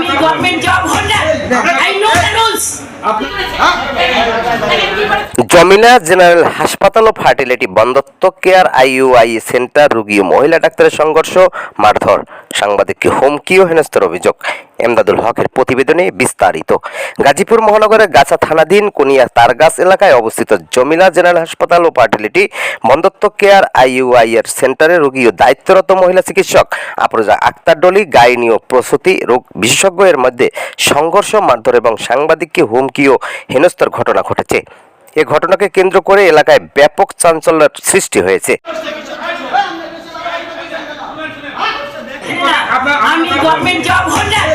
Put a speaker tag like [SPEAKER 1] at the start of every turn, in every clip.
[SPEAKER 1] আমি government job holder, I know the rules.
[SPEAKER 2] Jamuna general হাসপাতাল ও ফার্টিলিটি বন্ধ্যত্ব কেয়ার IUI সেন্টার রোগী ও মহিলা ডাক্তারের সংঘর্ষ, মারধর, সাংবাদিককে হুমকি ও হেনস্থার অভিযোগ। এমদাদুল হকের প্রতিবেদনে বিস্তারিত। গাজীপুর মহানগরের গাছা থানাধীন কোনিয়া তারগাছ এলাকায় অবস্থিত যমুনা জেনারেল হাসপাতাল ও ফার্টিলিটি বন্ধ্যত্ব কেয়ার IUI এর সেন্টারে রোগী ও দায়িত্বরত মহিলা চিকিৎসক আফরোজা আক্তার ডলি, গাইনি ও প্রসূতি রোগ বিশেষজ্ঞ এর মধ্যে সংঘর্ষ, মারধর এবং সাংবাদিককে হুমকি ও হেনস্থার ঘটনা ঘটেছে। এ ঘটনাকে কেন্দ্র করে এলাকায় ব্যাপক চাঞ্চল্যের সৃষ্টি হয়েছে।
[SPEAKER 1] আমি government job holder,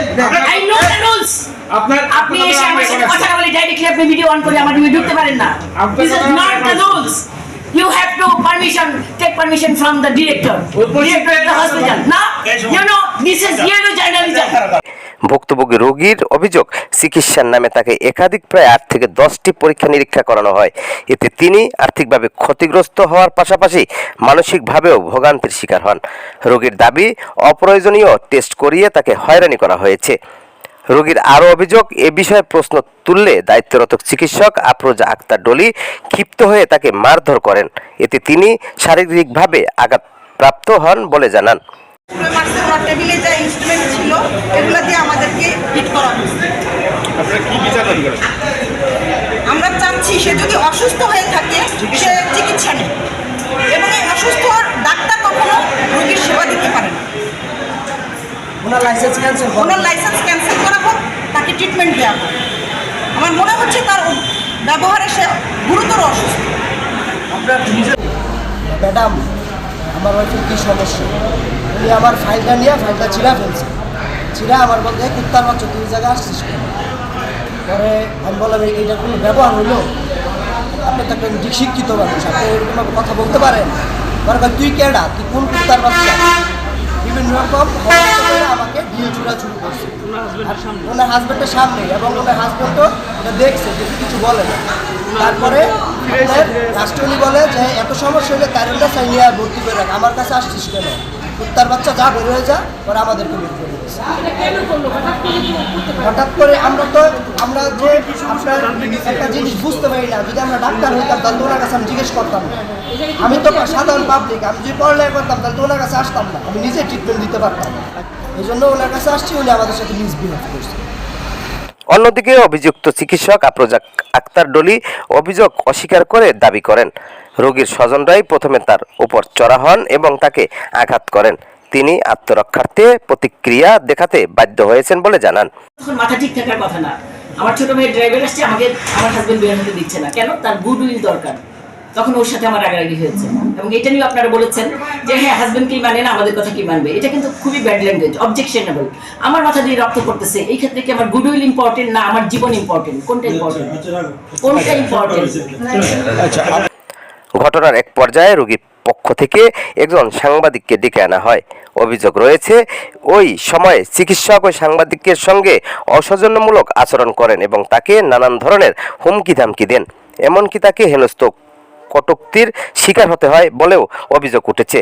[SPEAKER 1] I know the rules. আপনি এসে আমার সাথে কথা বলে ডাইরেক্টলি আপনি ভিডিও অন করে আমার রুমে ঢুকতে পারেন না। This is not the rules. You have to take permission from the director of the hospital. Now, you know, this is zero journalism.
[SPEAKER 2] ভুক্তভোগী রোগীর অভিযোগ, চিকিৎসার নামে তাকে একাধিক প্রায় 8 থেকে 10টি পরীক্ষা নিরীক্ষা করানো হয়। এতে তিনি আর্থিকভাবে ক্ষতিগ্রস্ত হওয়ার পাশাপাশি মানসিকভাবেও ভোগান্তির শিকার হন। রোগীর দাবি, অপ্রয়োজনীয় টেস্ট করিয়ে তাকে হয়রানি করা হয়েছে। রোগীর আরও অভিযোগ, এ বিষয়ে প্রশ্ন তুললে দায়িত্বরত চিকিৎসক আফরোজা আক্তার ডলি ক্ষিপ্ত হয়ে তাকে মারধর করেন। এতে তিনি শারীরিকভাবে আঘাতপ্রাপ্ত হন বলে জানান।
[SPEAKER 3] টেবিলে যে ইনস্ট্রুমেন্ট ছিল এগুলো দিয়ে আমাদেরকে হিট করা হয়েছে। আমরা চাচ্ছি সে যদি অসুস্থ হয়ে থাকে সে চিকিৎসা নেই, এবং এই অসুস্থ ডাক্তার কখনো রোগীর সেবা দিতে পারে না। ওনার লাইসেন্স ক্যান্সেল করা হোক, তাকে ট্রিটমেন্ট দেওয়া হোক। আমার মনে হচ্ছে তার ব্যবহারে সে গুরুতর অসুস্থ।
[SPEAKER 4] ম্যাডাম, আমার ওয়াইফের কী সমস্যা, উনি আমার ফাইলটা ছিঁড়া ফেলছে। ছিঁড়া আমার বলতে কুত্তার বাচ্চা তুই জায়গায় আসছিস কেন? পরে আমি বললাম এইটা কোনো ব্যবহার হলো? আপনি তো একটা শিক্ষিত মানুষ, আপনি এরকম কথা বলতে পারেন? পরে তুই কেডা, তুই কোন কুত্তার বাচ্চা? বিভিন্ন রকম আমাকে ঢিল ছুড়া শুরু করছে ওনার হাজব্যান্ডের সামনে, এবং ওনার হাজব্যান্ডও এটা দেখছে, কিন্তু কিছু বলে না। তারপরে লাস্টে উনি বলে যে এত সমস্যা হলে কারেন্টটা চাই নিয়ে ভর্তি করে রাখ, আমার কাছে আসছিস কেন? কুত্তার বাচ্চা যা বের হয়ে যা, পরে আমাদেরকে বের করে দিয়েছে। হঠাৎ করে আমরা যে আপনার একটা জিনিস বুঝতে পারি না, যদি আমরা ডাক্তার হইতাম তাহলে ওনার কাছে আমি জিজ্ঞেস করতাম না। আমি তো সাধারণ পাবলিক, আমি যদি পড়ালেখা করতাম তাহলে তো ওনার কাছে আসতাম না, আমি নিজে ট্রিটমেন্ট দিতে পারতাম। এই জন্য ওনার কাছে আসছি, উনি আমাদের সাথে মিসবিহেভ করছে।
[SPEAKER 2] অন্যদিকে অভিযুক্ত চিকিৎসক আফরোজা আক্তার ডলি অভিযোগ অস্বীকার করে দাবি করেন, রোগীর স্বজনরাই প্রথমে তার উপর চড়া হন এবং তাকে আঘাত করেন। তিনি আত্মরক্ষার্থে প্রতিক্রিয়া দেখাতে বাধ্য হয়েছেন বলে জানান।
[SPEAKER 1] মাথা ঠিক থাকার কথা না। আমার ছোট ভাই ড্রাইভার আসছে, আমাকে আমার হাজবেন্ড বের হতে দিচ্ছে না কেন? তার গুড উইল দরকার। তখন ওর সাথে আমার রাগারাগি হয়েছে, এবং এটা নিয়ে আপনারা বলেছেন যে হ্যাঁ হাজবেন্ড কি মানে না, আমাদের কথা কি মানবে? এটা কিন্তু খুবই ব্যাড ল্যাঙ্গুয়েজ, অবজেকশনেবল। আমার মাথা দিয়ে রক্ত করতেছে, এই ক্ষেত্রে কি আমার গুড উইল ইম্পর্টেন্ট না আমার জীবন ইম্পর্টেন্ট? কোনটা ইম্পর্টেন্ট?
[SPEAKER 2] ঘটনার এক পর্যায়ে রোগীর পক্ষ থেকে একজন সাংবাদিককে ডেকে আনা হয়। অভিযোগ রয়েছে, ওই সময় চিকিৎসক ওই সাংবাদিকের সঙ্গে অসৌজন্যমূলক আচরণ করেন এবং তাকে নানান ধরনের হুমকি ধামকি দেন, এমনকি তাকে হেনস্থ কটূক্তির শিকার হতে হয় বলেও অভিযোগ উঠেছে।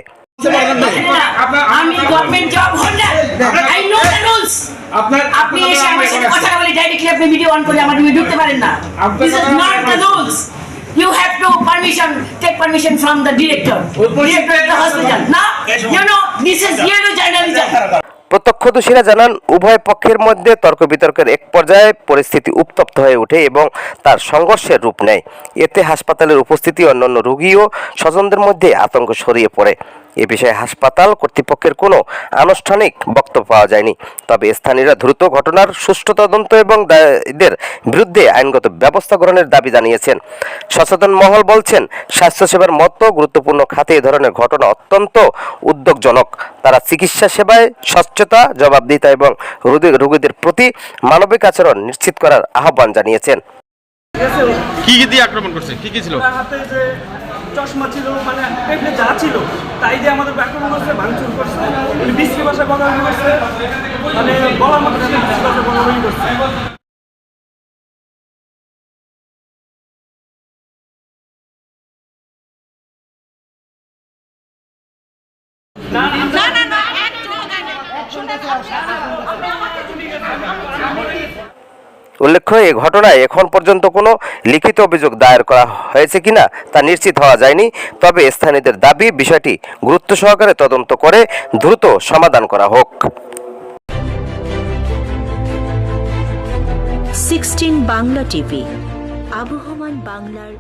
[SPEAKER 1] আমি government job holder, I know the rules. আপনি এসে আমার সাথে কথা বলে ডাইরেক্টলি আপনি ভিডিও অন করে আমার রুমে ঢুকতে পারেন না। This is not the rules. You have to take permission from the director of the hospital. Now, you know, this is zero journalism.
[SPEAKER 2] প্রত্যক্ষদর্শীরা জানান, উভয় পক্ষের মধ্যে তর্ক বিতর্কের এক পর্যায়ে পরিস্থিতি উত্তপ্ত হয়ে ওঠে এবং তার সংঘর্ষের রূপ নেয়। এতে হাসপাতালের উপস্থিতি অন্যান্য রোগী ও স্বজনদের মধ্যে আতঙ্ক ছড়িয়ে পড়ে। এ বিষয়ে হাসপাতাল কর্তৃপক্ষের কোনো আনুষ্ঠানিক বক্তব্য পাওয়া যায়নি। তবে স্থানীয়রা দ্রুত ঘটনার সুষ্ঠু তদন্ত এবং দায়ীদের বিরুদ্ধে আইনগত ব্যবস্থা গ্রহণের দাবি জানিয়েছেন। সচেতন মহল বলছেন, স্বাস্থ্যসেবার মতো গুরুত্বপূর্ণ খাতে এ ধরনের ঘটনা অত্যন্ত উদ্বেগজনক। তারা চিকিৎসা সেবায় স্বচ্ছতা, জবাবদিহিতা এবং রোগীদের প্রতি মানবিক আচরণ নিশ্চিত করার আহ্বান জানিয়েছেন।
[SPEAKER 5] কি দিয়ে আক্রমণ করছে? কি ছিল?
[SPEAKER 6] হাতে যে চশমা ছিল, মানে টেবিলে যা ছিল তাই দিয়ে আমাদের আক্রমণ করছে, ভাঙচুর করছে, বিশ্রী ভাষায় বলাবলি করছে, মানে বলার মতো বিশ্রী ভাষায় বলাবলি করছে। না না না,
[SPEAKER 2] উল্লেখ্য, এই ঘটনায় এখন পর্যন্ত কোনো লিখিত অভিযোগ দায়ের করা হয়েছে কিনা তা নিশ্চিত হওয়া যায়নি। তবে স্থানীয়দের দাবি বিষয়টি গুরুত্ব সহকারে তদন্ত করে দ্রুত সমাধান করা হোক।
[SPEAKER 7] 16 বাংলা টিভি, আবহমান বাংলার